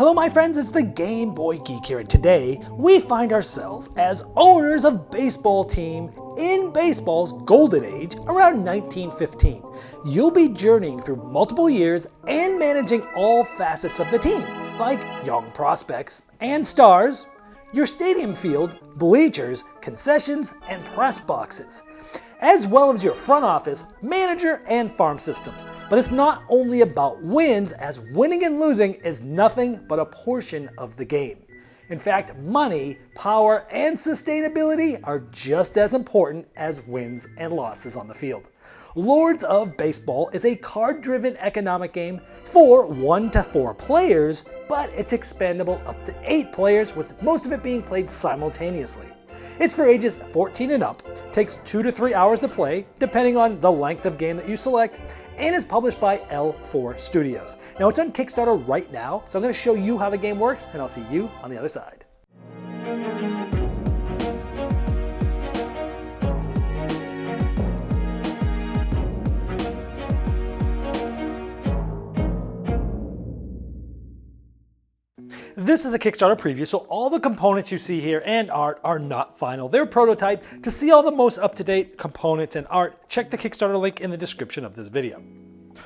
Hello my friends, it's the Game Boy Geek here, and today we find ourselves as owners of a baseball team in baseball's golden age around 1915. You'll be journeying through multiple years and managing all facets of the team, like young prospects and stars, your stadium field, bleachers, concessions, and press boxes, as well as your front office, manager, and farm systems. But it's not only about wins, as winning and losing is nothing but a portion of the game. In fact, money, power, and sustainability are just as important as wins and losses on the field. Lords of Baseball is a card-driven economic game for 1 to 4 players, but it's expandable up to 8 players, with most of it being played simultaneously. It's for ages 14 and up, takes 2 to 3 hours to play, depending on the length of game that you select, and is published by L4 Studios. Now it's on Kickstarter right now, so I'm going to show you how the game works, and I'll see you on the other side. This is a Kickstarter preview, so all the components you see here and art are not final. They're prototype. To see all the most up-to-date components and art, check the Kickstarter link in the description of this video.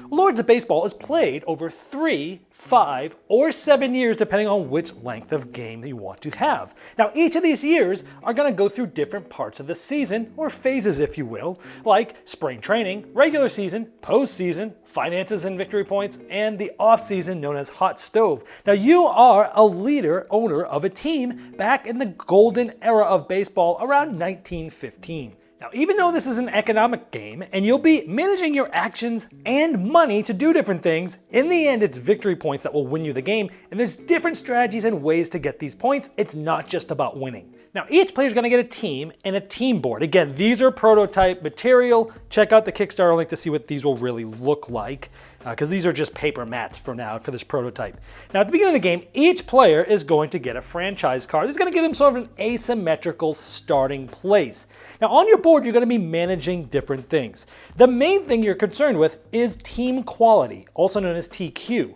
Lords of Baseball is played over 3, 5, or 7 years, depending on which length of game you want to have. Now, each of these years are going to go through different parts of the season, or phases if you will, like spring training, regular season, postseason, finances and victory points, and the off-season known as hot stove. Now, you are a leader, owner of a team back in the golden era of baseball around 1915. Now, even though this is an economic game and you'll be managing your actions and money to do different things, in the end it's victory points that will win you the game, and there's different strategies and ways to get these points. It's not just about winning. Now, each player is going to get a team and a team board. Again, these are prototype material. Check out the Kickstarter link to see what these will really look like, because these are just paper mats for now for this prototype. Now, at the beginning of the game, each player is going to get a franchise card. This is going to give them sort of an asymmetrical starting place. Now, on your board, you're going to be managing different things. The main thing you're concerned with is team quality, also known as TQ.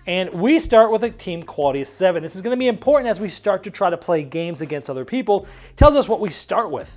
And we start with a team quality of 7. This is going to be important as we start to try to play games against other people. It tells us what we start with.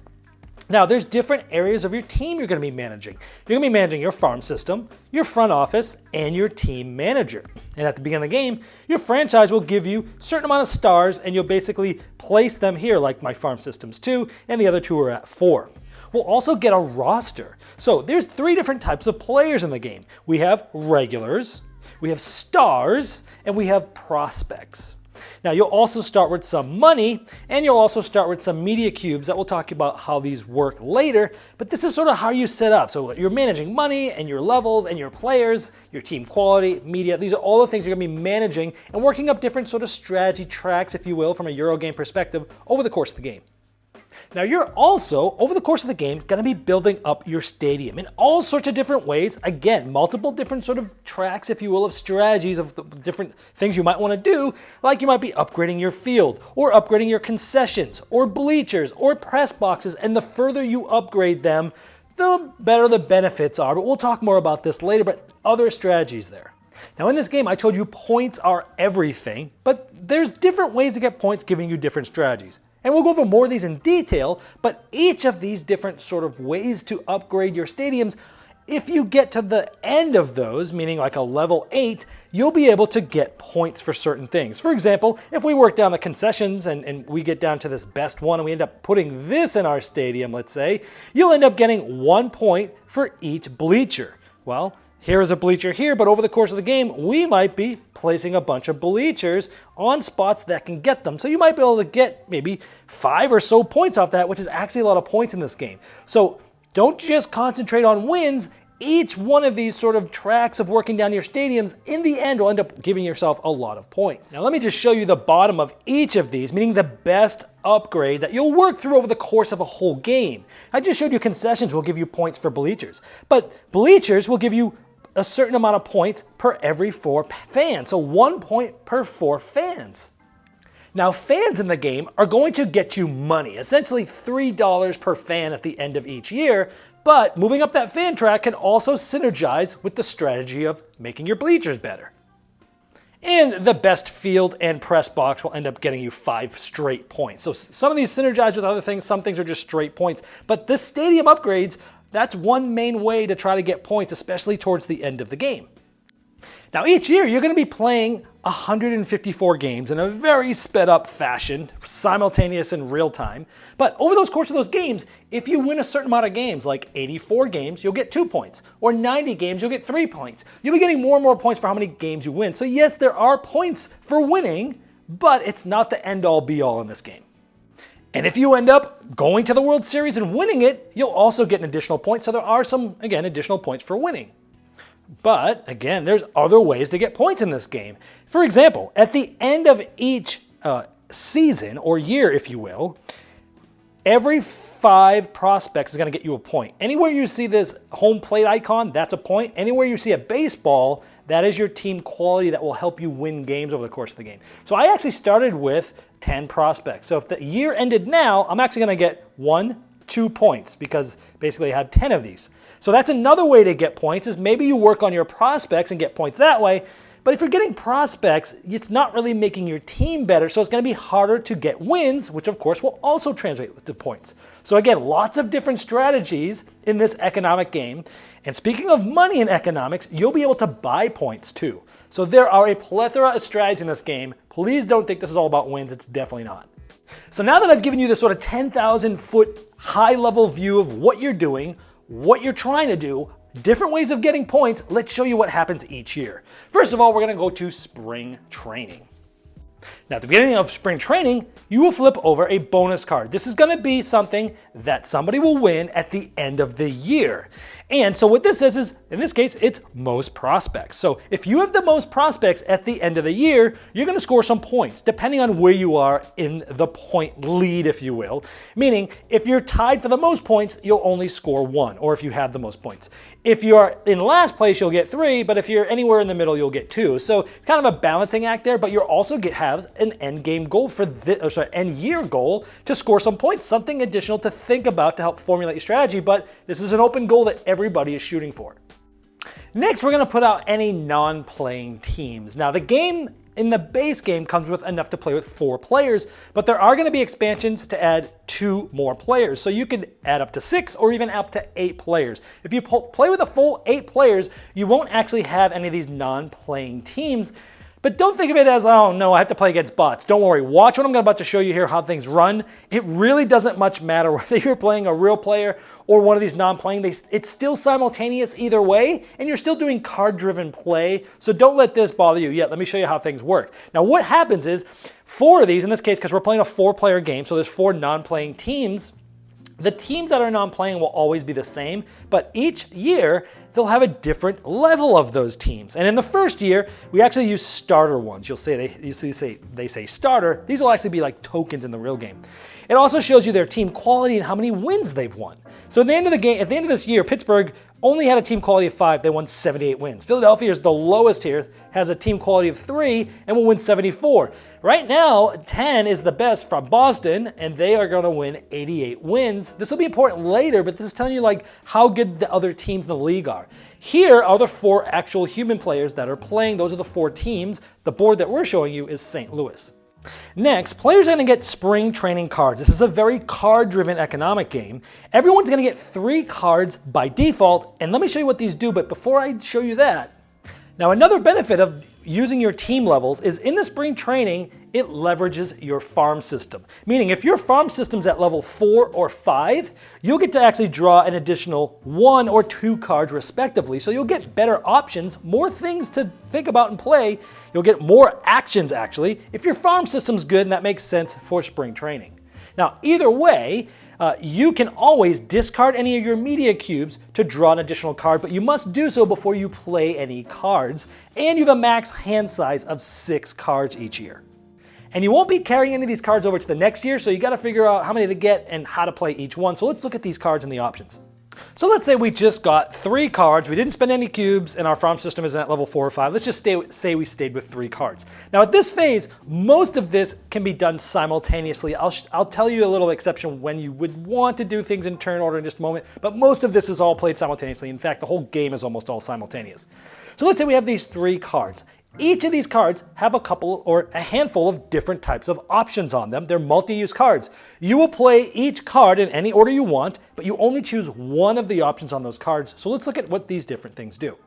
Now, there's different areas of your team you're going to be managing. You're going to be managing your farm system, your front office, and your team manager. And at the beginning of the game, your franchise will give you a certain amount of stars, and you'll basically place them here, like my farm system's 2, and the other 2 are at 4. We'll also get a roster. So there's 3 different types of players in the game. We have regulars, we have stars, and we have prospects. Now, you'll also start with some money, and you'll also start with some media cubes that we'll talk about how these work later, but this is sort of how you set up. So you're managing money and your levels and your players, your team quality, media. These are all the things you're going to be managing and working up different sort of strategy tracks, if you will, from a Eurogame perspective over the course of the game. Now, you're also, over the course of the game, going to be building up your stadium in all sorts of different ways. Again, multiple different sort of tracks, if you will, of strategies of the different things you might want to do, like you might be upgrading your field, or upgrading your concessions, or bleachers, or press boxes, and the further you upgrade them, the better the benefits are. But we'll talk more about this later, but other strategies there. Now, in this game, I told you points are everything, but there's different ways to get points giving you different strategies. And we'll go over more of these in detail, but each of these different sort of ways to upgrade your stadiums, if you get to the end of those, meaning like a level 8, you'll be able to get points for certain things. For example, if we work down the concessions and we get down to this best one and we end up putting this in our stadium, let's say, you'll end up getting 1 point for each bleacher. Well, here is a bleacher here, but over the course of the game, we might be placing a bunch of bleachers on spots that can get them. So you might be able to get maybe 5 or so points off that, which is actually a lot of points in this game. So don't just concentrate on wins. Each one of these sort of tracks of working down your stadiums, in the end, will end up giving yourself a lot of points. Now, let me just show you the bottom of each of these, meaning the best upgrade that you'll work through over the course of a whole game. I just showed you concessions will give you points for bleachers, but bleachers will give you a certain amount of points per every 4 fans. So 1 point per 4 fans. Now, fans in the game are going to get you money, essentially $3 per fan at the end of each year, but moving up that fan track can also synergize with the strategy of making your bleachers better. And the best field and press box will end up getting you 5 straight points. So some of these synergize with other things, some things are just straight points. But the stadium upgrades, that's one main way to try to get points, especially towards the end of the game. Now each year you're going to be playing 154 games in a very sped up fashion, simultaneous in real time. But over those course of those games, if you win a certain amount of games, like 84 games, you'll get 2 points. Or 90 games, you'll get 3 points. You'll be getting more and more points for how many games you win. So yes, there are points for winning, but it's not the end all be all in this game. And if you end up going to the World Series and winning it, you'll also get an additional point. So there are some, again, additional points for winning. But again, there's other ways to get points in this game. For example, at the end of each season or year, if you will, every 5 prospects is going to get you a point. Anywhere you see this home plate icon, that's a point. Anywhere you see a baseball, that is your team quality that will help you win games over the course of the game. So I actually started with 10 prospects. So if the year ended now, I'm actually going to get 2 points because basically I had 10 of these. So that's another way to get points, is maybe you work on your prospects and get points that way. But if you're getting prospects, it's not really making your team better, so it's going to be harder to get wins, which of course will also translate to points. So again, lots of different strategies in this economic game. And speaking of money in economics, you'll be able to buy points too. So there are a plethora of strategies in this game. Please don't think this is all about wins. It's definitely not. So now that I've given you this sort of 10,000 foot high level view of what you're doing, what you're trying to do, different ways of getting points, let's show you what happens each year. First of all, we're going to go to spring training. Now, at the beginning of spring training, you will flip over a bonus card. This is going to be something that somebody will win at the end of the year. And so what this says is, in this case, it's most prospects. So if you have the most prospects at the end of the year, you're going to score some points, depending on where you are in the point lead, if you will. Meaning, if you're tied for the most points, you'll only score 1, or if you have the most points. If you are in last place, you'll get 3, but if you're anywhere in the middle, you'll get 2. So it's kind of a balancing act there, but you'll also have an end game goal for this, end year goal to score some points, something additional to think about to help formulate your strategy, but this is an open goal that everybody is shooting for. Next, we're going to put out any non-playing teams. Now, the game in the base game comes with enough to play with 4 players, but there are going to be expansions to add 2 more players. So you could add up to 6 or even up to 8 players. If you play with a full 8 players, you won't actually have any of these non-playing teams. But don't think of it as, oh no, I have to play against bots. Don't worry, watch what I'm about to show you here, how things run. It really doesn't much matter whether you're playing a real player or one of these non-playing. It's still simultaneous either way, and you're still doing card-driven play, so don't let this bother you yet. Let me show you how things work. Now what happens is, 4 of these, in this case, because we're playing a 4-player game, so there's 4 non-playing teams, the teams that are non-playing will always be the same, but each year, they'll have a different level of those teams. And in the first year, we actually use starter ones. You'll say they say starter. These will actually be like tokens in the real game. It also shows you their team quality and how many wins they've won. So at the end of the game, at the end of this year, Pittsburgh only had a team quality of 5. They won 78 wins. Philadelphia is the lowest here, has a team quality of 3, and will win 74. Right now, 10 is the best from Boston, and they are going to win 88 wins. This will be important later, but this is telling you like how good the other teams in the league are. Here are the 4 actual human players that are playing. Those are the 4 teams. The board that we're showing you is St. Louis. Next, players are going to get spring training cards. This is a very card-driven economic game. Everyone's going to get 3 cards by default, and let me show you what these do, but before I show you that, now another benefit of using your team levels is in the spring training, it leverages your farm system. Meaning if your farm system's at level 4 or 5, you'll get to actually draw an additional 1 or 2 cards respectively. So you'll get better options, more things to think about and play. You'll get more actions actually if your farm system's good, and that makes sense for spring training. Now either way, you can always discard any of your media cubes to draw an additional card, but you must do so before you play any cards, and you have a max hand size of 6 cards each year. And you won't be carrying any of these cards over to the next year, so you got to figure out how many to get and how to play each one. So let's look at these cards and the options. So let's say we just got 3 cards, we didn't spend any cubes, and our farm system is at level 4 or 5. Let's just say we stayed with 3 cards. Now at this phase, most of this can be done simultaneously. I'll tell you a little exception when you would want to do things in turn order in just a moment, but most of this is all played simultaneously. In fact, the whole game is almost all simultaneous. So let's say we have these 3 cards. Each of these cards have a couple or a handful of different types of options on them. They're multi-use cards. You will play each card in any order you want, but you only choose one of the options on those cards. So let's look at what these different things do.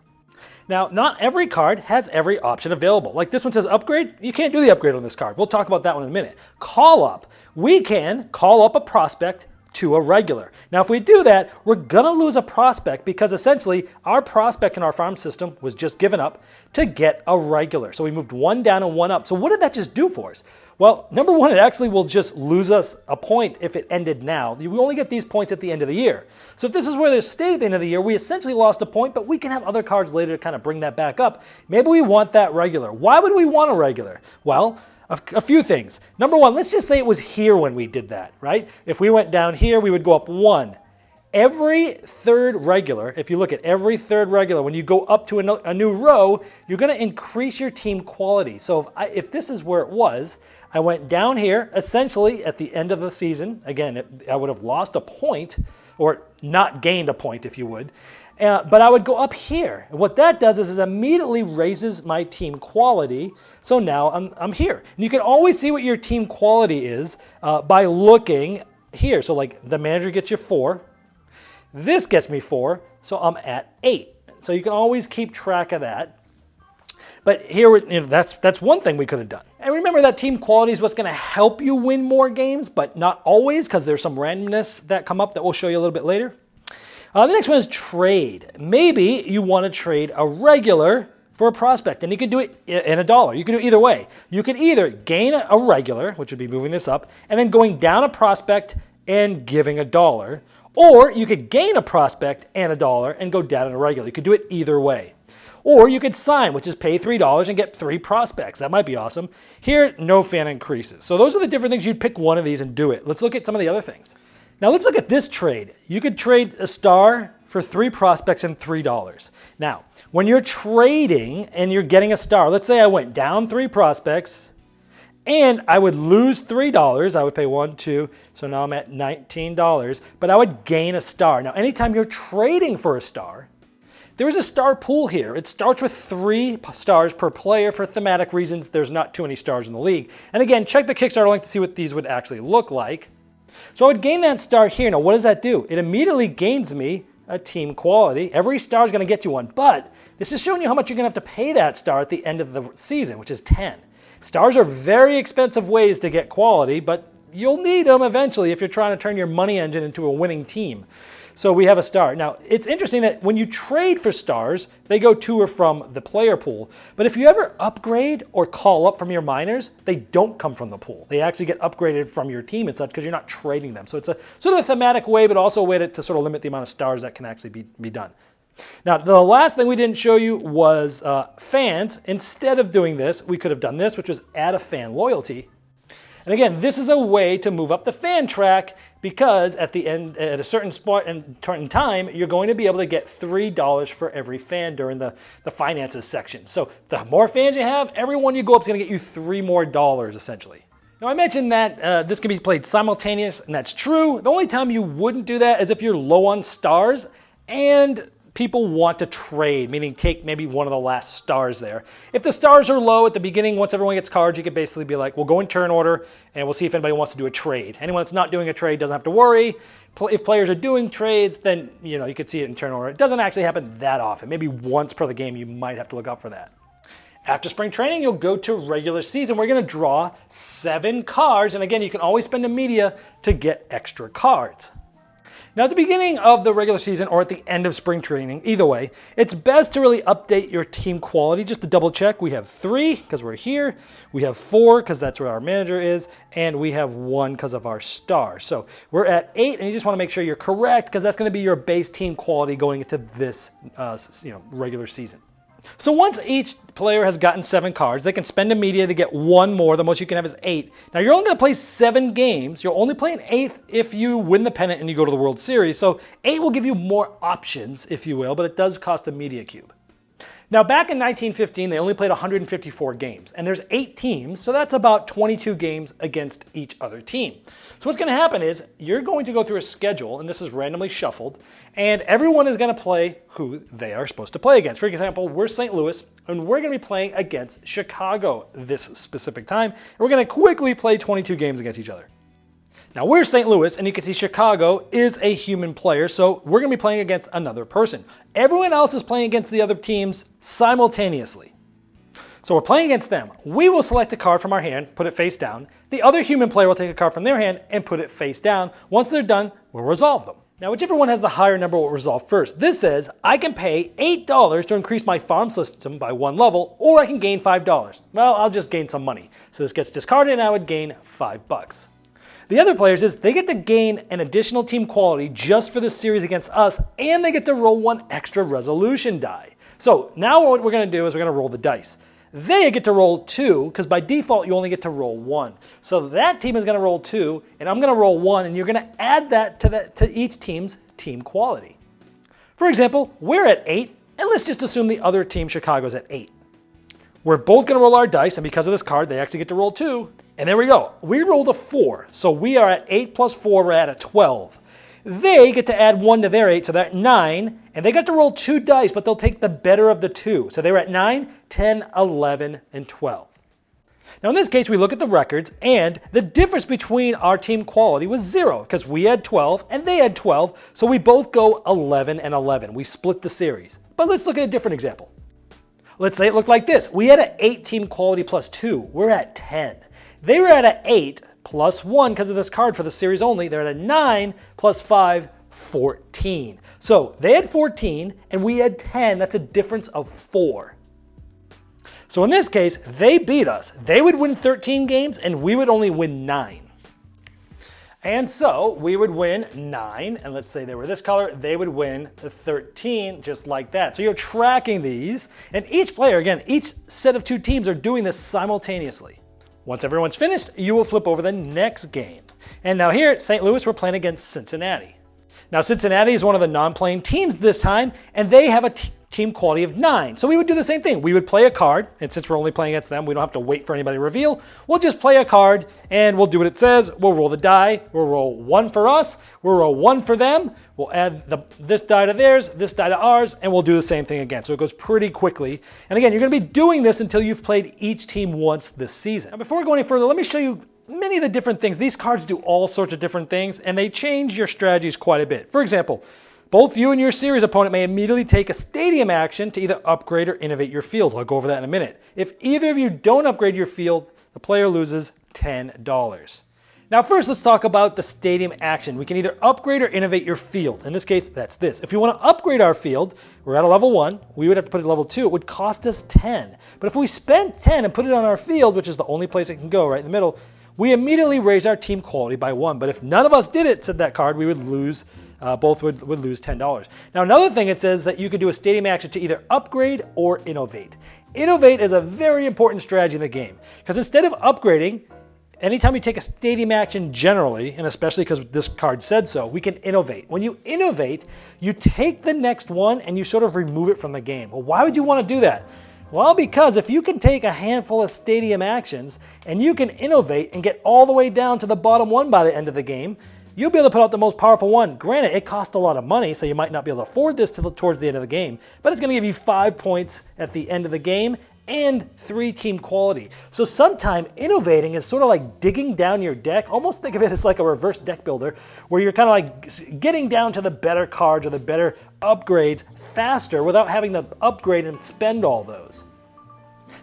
Now, not every card has every option available. Like this one says upgrade. You can't do the upgrade on this card. We'll talk about that one in a minute. Call up. We can call up a prospect to a regular. Now, if we do that, we're gonna lose a prospect because essentially our prospect in our farm system was just given up to get a regular. So we moved one down and one up. So what did that just do for us? Well, number one, it actually will just lose us a point if it ended now. We only get these points at the end of the year. So if this is where they stayed at the end of the year, we essentially lost a point, but we can have other cards later to kind of bring that back up. Maybe we want that regular. Why would we want a regular? Well, a few things. Number one, let's just say it was here when we did that, right? If we went down here, we would go up one. Every third regular, if you look at every third regular, when you go up to a new row, you're going to increase your team quality. So if this is where it was, I went down here, essentially at the end of the season, again, I would have lost a point, or not gained a point, if you would. But I would go up here. And what that does is it immediately raises my team quality. So now I'm here. And you can always see what your team quality is by looking here. So like the manager gets you 4. This gets me 4. So I'm at 8. So you can always keep track of that. But here, that's one thing we could have done. And remember that team quality is what's going to help you win more games, but not always, because there's some randomness that come up that we'll show you a little bit later. The next one is trade. Maybe you want to trade a regular for a prospect, and you can do it in $1. You can do it either way. You can either gain a regular, which would be moving this up, and then going down a prospect and giving $1. Or you could gain a prospect and $1 and go down in a regular. You could do it either way. Or you could sign, which is pay $3 and get 3 prospects. That might be awesome. Here, no fan increases. So those are the different things. You'd pick one of these and do it. Let's look at some of the other things. Now let's look at this trade. You could trade a star for 3 prospects and $3. Now, when you're trading and you're getting a star, let's say I went down 3 prospects and I would lose $3. I would pay 1, 2, so now I'm at $19, but I would gain a star. Now, anytime you're trading for a star, there is a star pool here. It starts with 3 stars per player for thematic reasons. There's not too many stars in the league. And again, check the Kickstarter link to see what these would actually look like. So I would gain that star here. Now, what does that do? It immediately gains me a team quality. Every star is going to get you 1, but this is showing you how much you're going to have to pay that star at the end of the season, which is 10. Stars are very expensive ways to get quality, but you'll need them eventually if you're trying to turn your money engine into a winning team. So we have a star. Now, it's interesting that when you trade for stars, they go to or from the player pool. But if you ever upgrade or call up from your miners, they don't come from the pool. They actually get upgraded from your team and such because you're not trading them. So it's a sort of a thematic way, but also a way to sort of limit the amount of stars that can actually be done. Now, the last thing we didn't show you was fans. Instead of doing this, we could have done this, which was add a fan loyalty. And again, this is a way to move up the fan track because at the end, at a certain spot and time, you're going to be able to get $3 for every fan during the finances section. So the more fans you have, every one you go up is going to get you $3 more essentially. Now I mentioned that this can be played simultaneous, and that's true. The only time you wouldn't do that is if you're low on stars and people want to trade, meaning take maybe one of the last stars there. If the stars are low at the beginning, once everyone gets cards, you could basically be like, we'll go in turn order and we'll see if anybody wants to do a trade. Anyone that's not doing a trade doesn't have to worry. If players are doing trades, then you could see it in turn order. It doesn't actually happen that often. Maybe once per the game, you might have to look out for that. After spring training, you'll go to regular season. We're going to draw 7 cards. And again, you can always spend a media to get extra cards. Now, at the beginning of the regular season or at the end of spring training, either way, it's best to really update your team quality. Just to double check, we have 3 because we're here, we have 4 because that's where our manager is, and we have 1 because of our star. So we're at 8, and you just want to make sure you're correct because that's going to be your base team quality going into this regular season. So once each player has gotten 7 cards, they can spend a media to get 1 more. The most you can have is 8. Now you're only going to play 7 games. You'll only play an 8th if you win the pennant and you go to the World Series. So 8 will give you more options, if you will, but it does cost a media cube. Now, back in 1915, they only played 154 games, and there's 8 teams, so that's about 22 games against each other team. So what's going to happen is you're going to go through a schedule, and this is randomly shuffled, and everyone is going to play who they are supposed to play against. For example, we're St. Louis, and we're going to be playing against Chicago this specific time, and we're going to quickly play 22 games against each other. Now, we're St. Louis, and you can see Chicago is a human player, so we're going to be playing against another person. Everyone else is playing against the other teams simultaneously. So we're playing against them. We will select a card from our hand, put it face down. The other human player will take a card from their hand and put it face down. Once they're done, we'll resolve them. Now, whichever one has the higher number will resolve first. This says I can pay $8 to increase my farm system by 1 level, or I can gain $5. Well, I'll just gain some money. So this gets discarded, and I would gain $5. The other players is they get to gain an additional team quality just for this series against us, and they get to roll 1 extra resolution die. So now what we're going to do is we're going to roll the dice. They get to roll 2, because by default you only get to roll 1. So that team is going to roll 2, and I'm going to roll 1, and you're going to add that to each team's team quality. For example, we're at 8, and let's just assume the other team, Chicago's, at 8. We're both going to roll our dice, and because of this card, they actually get to roll 2. And there we go. We rolled a 4, so we are at 8 plus 4, we're at a 12. They get to add 1 to their 8, so they're at 9, and they got to roll 2 dice, but they'll take the better of the 2. So they were at 9, 10, 11, and 12. Now in this case, we look at the records, and the difference between our team quality was 0, because we had 12 and they had 12, so we both go 11 and 11. We split the series. But let's look at a different example. Let's say it looked like this. We had an 8 team quality plus 2. We're at 10. They were at an 8 plus 1 because of this card for the series only. They're at a 9 plus 5, 14. So they had 14 and we had 10. That's a difference of 4. So in this case, they beat us. They would win 13 games and we would only win 9. And so we would win 9, and let's say they were this color, they would win 13, just like that. So you're tracking these, and each player, again, each set of 2 teams are doing this simultaneously. Once everyone's finished, you will flip over the next game. And now here at St. Louis, we're playing against Cincinnati. Now Cincinnati is one of the non-playing teams this time, and they have a team quality of 9. So we would do the same thing. We would play a card, and since we're only playing against them, we don't have to wait for anybody to reveal. We'll just play a card, and we'll do what it says. We'll roll the die. We'll roll 1 for us. We'll roll 1 for them. We'll add this die to theirs, this die to ours, and we'll do the same thing again. So it goes pretty quickly. And again, you're going to be doing this until you've played each team once this season. Now, before we go any further, let me show you many of the different things. These cards do all sorts of different things, and they change your strategies quite a bit. For example, both you and your series opponent may immediately take a stadium action to either upgrade or innovate your fields. I'll go over that in a minute. If either of you don't upgrade your field, the player loses $10. Now first, let's talk about the stadium action. We can either upgrade or innovate your field. In this case, that's this. If we want to upgrade our field, we're at a level 1, we would have to put it at level 2. It would cost us 10. But if we spend 10 and put it on our field, which is the only place it can go, right in the middle, we immediately raise our team quality by 1. But if none of us did it, said that card, we would lose. Both would lose $10. Now another thing, it says that you could do a stadium action to either upgrade or innovate. Innovate is a very important strategy in the game, because instead of upgrading, anytime you take a stadium action generally, and especially because this card said so, we can innovate. When you innovate, you take the next one and you sort of remove it from the game. Well, why would you want to do that? Well, because if you can take a handful of stadium actions and you can innovate and get all the way down to the bottom 1 by the end of the game, you'll be able to put out the most powerful one. Granted, it costs a lot of money, so you might not be able to afford this towards the end of the game, but it's going to give you 5 points at the end of the game and 3 team quality. So sometimes innovating is sort of like digging down your deck. Almost think of it as like a reverse deck builder, where you're kind of like getting down to the better cards or the better upgrades faster without having to upgrade and spend all those.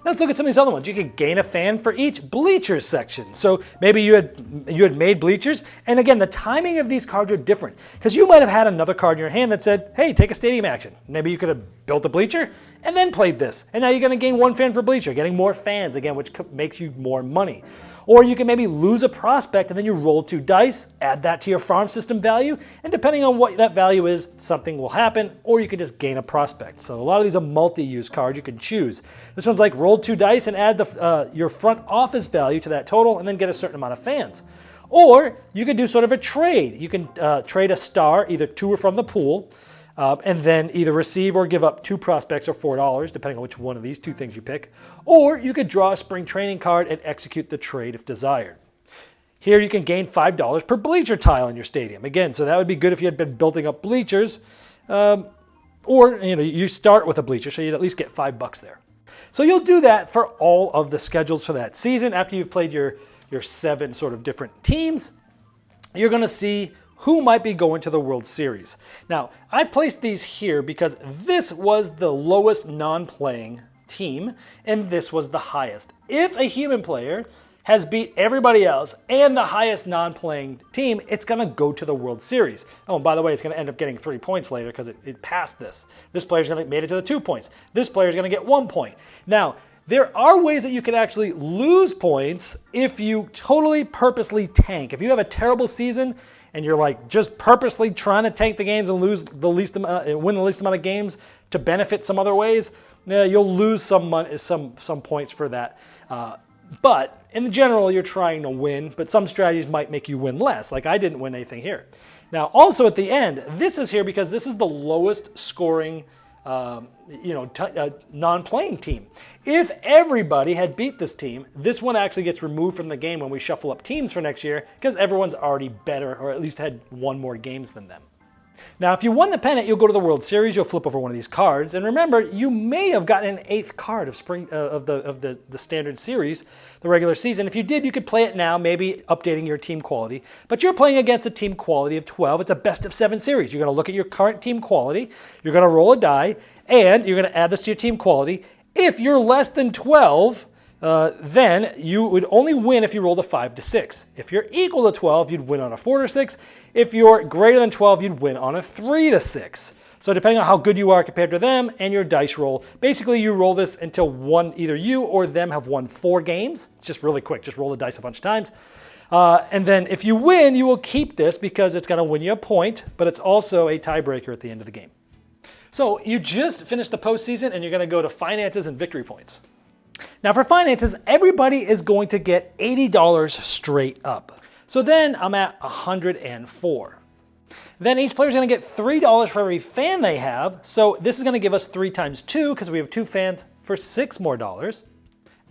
Now let's look at some of these other ones. You could gain a fan for each bleachers section. So maybe you had made bleachers, and again, the timing of these cards are different, because you might have had another card in your hand that said, hey, take a stadium action. Maybe you could have built a bleacher and then played this, and now you're going to gain 1 fan for bleacher, getting more fans again, which makes you more money. Or you can maybe lose a prospect and then you roll 2 dice, add that to your farm system value, and depending on what that value is, something will happen, or you can just gain a prospect. So a lot of these are multi-use cards you can choose. This one's like roll 2 dice and add your front office value to that total and then get a certain amount of fans. Or you could do sort of a trade. You can trade a star, either to or from the pool, and then either receive or give up 2 prospects or $4, depending on which one of these 2 things you pick. Or you could draw a spring training card and execute the trade if desired. Here you can gain $5 per bleacher tile in your stadium. Again, so that would be good if you had been building up bleachers, or you start with a bleacher, so you'd at least get $5 there. So you'll do that for all of the schedules for that season. After you've played your 7 sort of different teams, you're going to see who might be going to the World Series. Now, I placed these here because this was the lowest non-playing team, and this was the highest. If a human player has beat everybody else and the highest non-playing team, it's going to go to the World Series. Oh, and by the way, it's going to end up getting 3 points later because it passed this. This player's going to made it to the 2 points. This player's going to get 1 point. Now, there are ways that you can actually lose points if you totally purposely tank. If you have a terrible season and you're like just purposely trying to tank the games and lose the least amount, win the least amount of games to benefit some other ways, you'll lose some points for that. But in general, you're trying to win, but some strategies might make you win less, like I didn't win anything here. Now, also at the end, this is here because this is the lowest scoring non-playing team. If everybody had beat this team, this one actually gets removed from the game when we shuffle up teams for next year because everyone's already better or at least had 1 more games than them. Now, if you won the pennant, you'll go to the World Series. You'll flip over one of these cards, and remember, you may have gotten an 8th card of the standard series, the regular season. If you did, you could play it now, maybe updating your team quality. But you're playing against a team quality of 12. It's a best of 7 series. You're going to look at your current team quality. You're going to roll a die, and you're going to add this to your team quality. If you're less than 12, then you would only win if you rolled a 5 to 6. If you're equal to 12, you'd win on a 4 to 6. If you're greater than 12, you'd win on a 3 to 6. So depending on how good you are compared to them and your dice roll, basically you roll this until either you or them have won 4 games. It's just really quick. Just roll the dice a bunch of times. And then if you win, you will keep this because it's going to win you a point, but it's also a tiebreaker at the end of the game. So you just finished the postseason and you're going to go to finances and victory points. Now for finances, everybody is going to get $80 straight up. So then I'm at 104. Then each player is going to get $3 for every fan they have. So this is going to give us 3 times 2 because we have 2 fans for $6 more.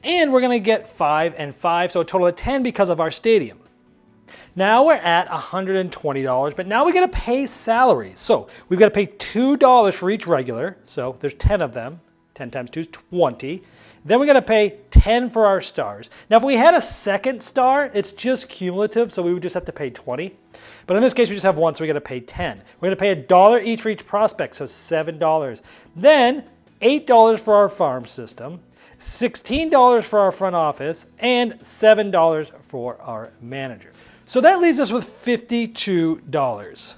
And we're going to get 5 and 5, so a total of 10 because of our stadium. Now we're at $120, but now we got to pay salaries. So we've got to pay $2 for each regular. So there's 10 of them. 10 times 2 is 20. Then we got to pay 10 for our stars. Now, if we had a second star, it's just cumulative, so we would just have to pay 20. But in this case, we just have 1, so we got to pay 10. We're going to pay $1 each for each prospect, so $7. Then $8 for our farm system, $16 for our front office, and $7 for our manager. So that leaves us with $52.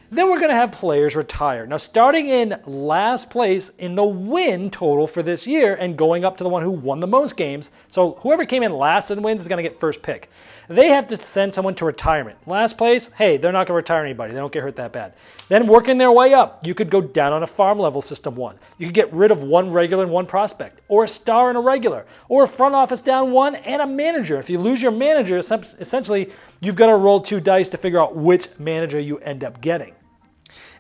Then we're going to have players retire. Now, starting in last place in the win total for this year and going up to the one who won the most games. So whoever came in last and wins is going to get first pick. They have to send someone to retirement. Last place, hey, they're not going to retire anybody. They don't get hurt that bad. Then working their way up, you could go down on a farm level system 1. You could get rid of 1 regular and 1 prospect, or a star and a regular, or a front office down 1 and a manager. If you lose your manager, essentially, you've got to roll 2 dice to figure out which manager you end up getting.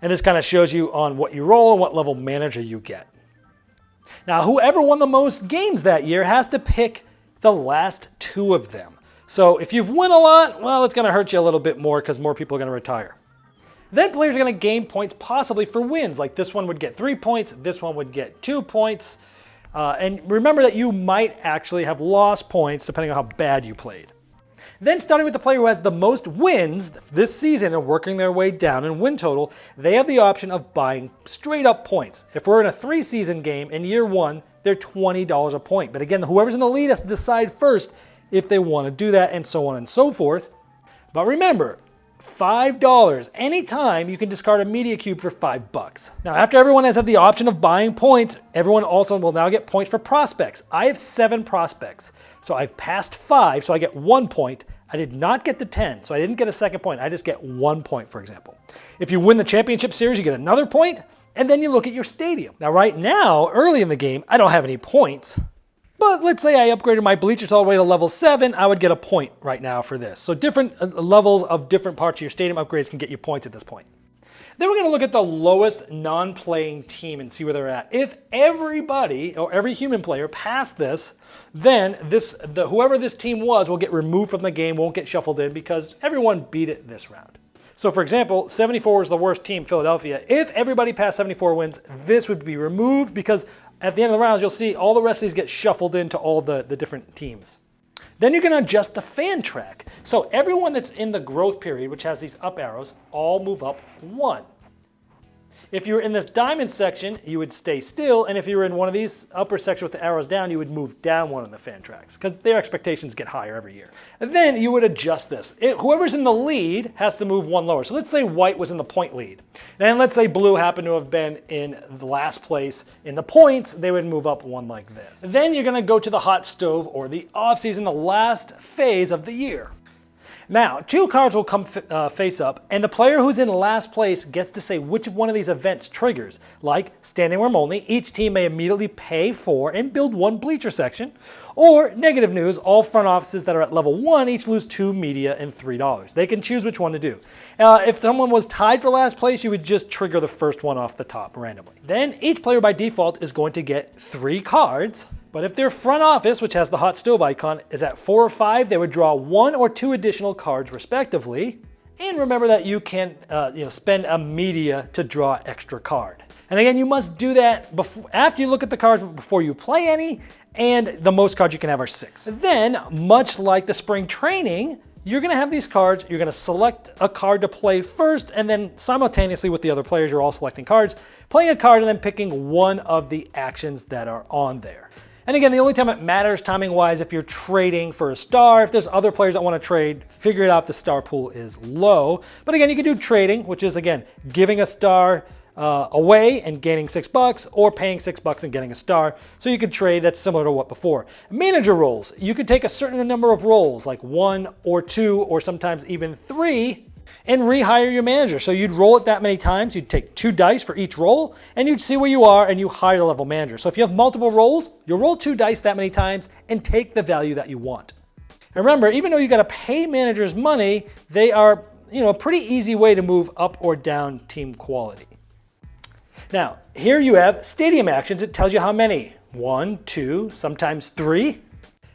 And this kind of shows you on what you roll and what level manager you get. Now, whoever won the most games that year has to pick the last 2 of them. So if you've won a lot, well, it's going to hurt you a little bit more because more people are going to retire. Then players are going to gain points possibly for wins. Like this one would get 3 points, this one would get 2 points. And remember that you might actually have lost points depending on how bad you played. Then starting with the player who has the most wins this season and working their way down in win total, they have the option of buying straight up points. If we're in a 3-season game in year 1, they're $20 a point. But again, whoever's in the lead has to decide first if they want to do that and so on and so forth. But remember, $5 anytime you can discard a media cube for $5. Now, after everyone has had the option of buying points, everyone also will now get points for prospects. I have 7 prospects. So I've passed 5, so I get 1 point. I did not get the 10, so I didn't get a second point. I just get 1 point, for example. If you win the championship series, you get another point, and then you look at your stadium. Now, right now, early in the game, I don't have any points. But let's say I upgraded my bleachers all the way to level 7, I would get a point right now for this. So different levels of different parts of your stadium upgrades can get you points at this point. Then we're going to look at the lowest non-playing team and see where they're at. If everybody, or every human player, passed this, then whoever this team was will get removed from the game, won't get shuffled in because everyone beat it this round. So for example, 74 is the worst team, Philadelphia. If everybody passed 74 wins, this would be removed because at the end of the rounds, you'll see all the rest of these get shuffled into all the different teams. Then you're going to adjust the fan track. So everyone that's in the growth period, which has these up arrows, all move up 1. If you were in this diamond section, you would stay still, and if you were in one of these upper sections with the arrows down, you would move down 1 in the fan tracks, because their expectations get higher every year. And then you would adjust this. Whoever's in the lead has to move 1 lower. So let's say white was in the point lead. And let's say blue happened to have been in the last place in the points, they would move up 1 like this. Then you're going to go to the hot stove, or the off season, the last phase of the year. Now, 2 cards will come face up, and the player who's in last place gets to say which one of these events triggers. Like standing room only, each team may immediately pay for and build 1 bleacher section. Or negative news, all front offices that are at level 1 each lose 2 media and $3. They can choose which one to do. If someone was tied for last place, you would just trigger the first one off the top randomly. Then each player by default is going to get 3 cards. But if their front office, which has the hot stove icon, is at 4 or 5, they would draw 1 or 2 additional cards respectively. And remember that you can spend a media to draw extra card. And again, you must do that after you look at the cards before you play any, and the most cards you can have are 6. Then, much like the spring training, you're going to have these cards, you're going to select a card to play first, and then simultaneously with the other players, you're all selecting cards, playing a card and then picking one of the actions that are on there. And again, the only time it matters timing-wise, if you're trading for a star, if there's other players that want to trade, figure it out if the star pool is low. But again, you can do trading, which is, again, giving a star away and gaining $6, or paying $6 and getting a star. So you could trade, that's similar to what before. Manager roles, you could take a certain number of roles, like 1 or 2, or sometimes even 3, and rehire your manager. So you'd roll it that many times, you'd take 2 dice for each roll, and you'd see where you are, and you hire a level manager. So if you have multiple rolls, you'll roll 2 dice that many times and take the value that you want. And remember, even though you got to pay managers money, they are a pretty easy way to move up or down team quality. Now, here you have stadium actions. It tells you how many. 1, 2, sometimes 3.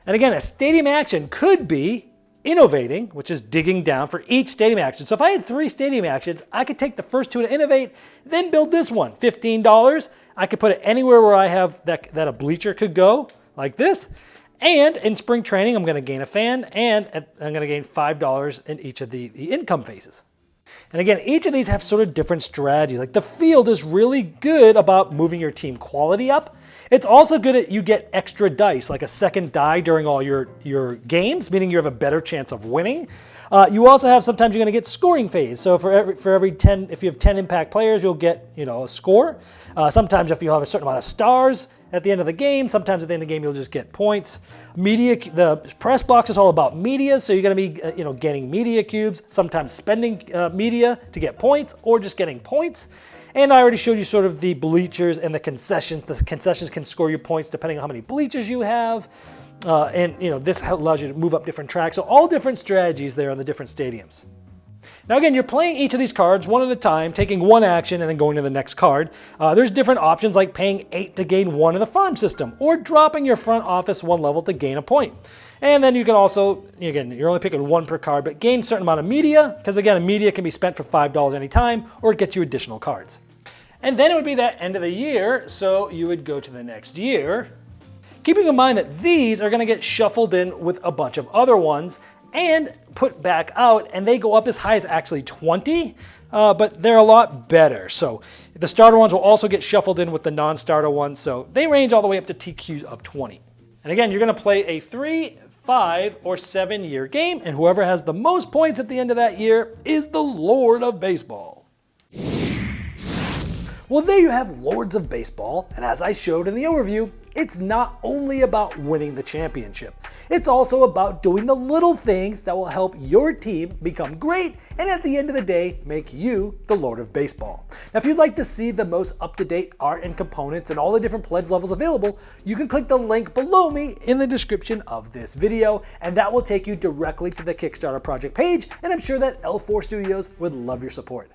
And again, a stadium action could be innovating, which is digging down for each stadium action. So if I had 3 stadium actions, I could take the first 2 to innovate, then build this one, $15. I could put it anywhere where I have that a bleacher could go, like this. And in spring training, I'm going to gain a fan, and I'm going to gain $5 in each of the income phases. And again, each of these have sort of different strategies. Like the field is really good about moving your team quality up. It's also good at you get extra dice, like a second die during all your games, meaning you have a better chance of winning. You also have, sometimes you're going to get scoring phase. So for every 10, if you have 10 impact players, you'll get a score. Sometimes if you have a certain amount of stars at the end of the game, sometimes at the end of the game you'll just get points. Media, the press box is all about media, so you're going to be getting media cubes, sometimes spending media to get points, or just getting points. And I already showed you sort of the bleachers and the concessions. The concessions can score you points depending on how many bleachers you have. This allows you to move up different tracks. So all different strategies there on the different stadiums. Now again, you're playing each of these cards one at a time, taking one action and then going to the next card. There's different options like paying 8 to gain 1 in the farm system, or dropping your front office 1 level to gain a point. And then you can also, again, you're only picking 1 per card, but gain a certain amount of media, because again, a media can be spent for $5 anytime, or it gets you additional cards. And then it would be that end of the year, so you would go to the next year, keeping in mind that these are going to get shuffled in with a bunch of other ones and put back out, and they go up as high as actually 20, but they're a lot better. So the starter ones will also get shuffled in with the non-starter ones, so they range all the way up to TQs of 20. And again, you're going to play a 3, 5, or 7-year game, and whoever has the most points at the end of that year is the Lord of Baseball. Well, there you have Lords of Baseball, and as I showed in the overview, it's not only about winning the championship. It's also about doing the little things that will help your team become great, and at the end of the day, make you the Lord of Baseball. Now, if you'd like to see the most up-to-date art and components and all the different pledge levels available, you can click the link below me in the description of this video, and that will take you directly to the Kickstarter project page, and I'm sure that L4 Studios would love your support.